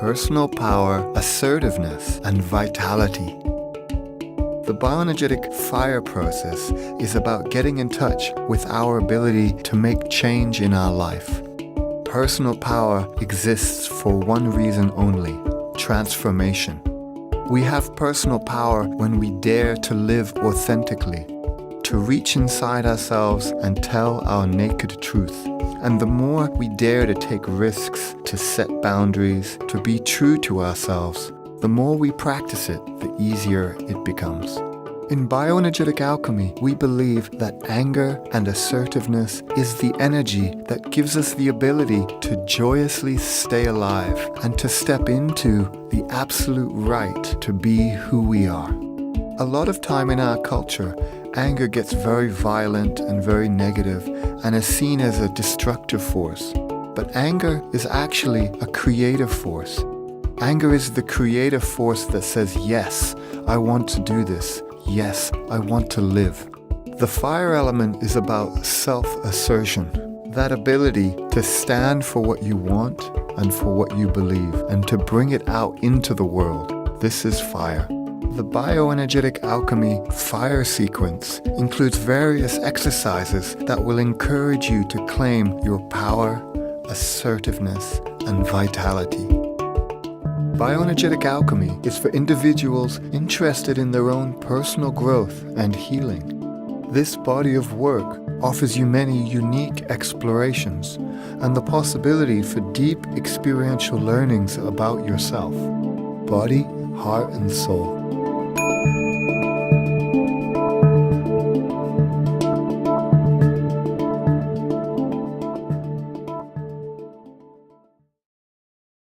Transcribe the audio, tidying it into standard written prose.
personal power, assertiveness, and vitality. The bioenergetic fire process is about getting in touch with our ability to make change in our life. Personal power exists for one reason only: transformation. We have personal power when we dare to live authentically, to reach inside ourselves and tell our naked truth. And the more we dare to take risks, to set boundaries, to be true to ourselves, the more we practice it, the easier it becomes. In Bioenergetic Alchemy, we believe that anger and assertiveness is the energy that gives us the ability to joyously stay alive and to step into the absolute right to be who we are. A lot of time in our culture, anger gets very violent and very negative and is seen as a destructive force. But anger is actually a creative force. Anger is the creative force that says, yes, I want to do this. Yes, I want to live. The fire element is about self-assertion, that ability to stand for what you want and for what you believe, and to bring it out into the world. This is fire. The Bioenergetic Alchemy fire sequence includes various exercises that will encourage you to claim your power, assertiveness, and vitality. Bioenergetic Alchemy is for individuals interested in their own personal growth and healing. This body of work offers you many unique explorations and the possibility for deep experiential learnings about yourself, body, heart, and soul.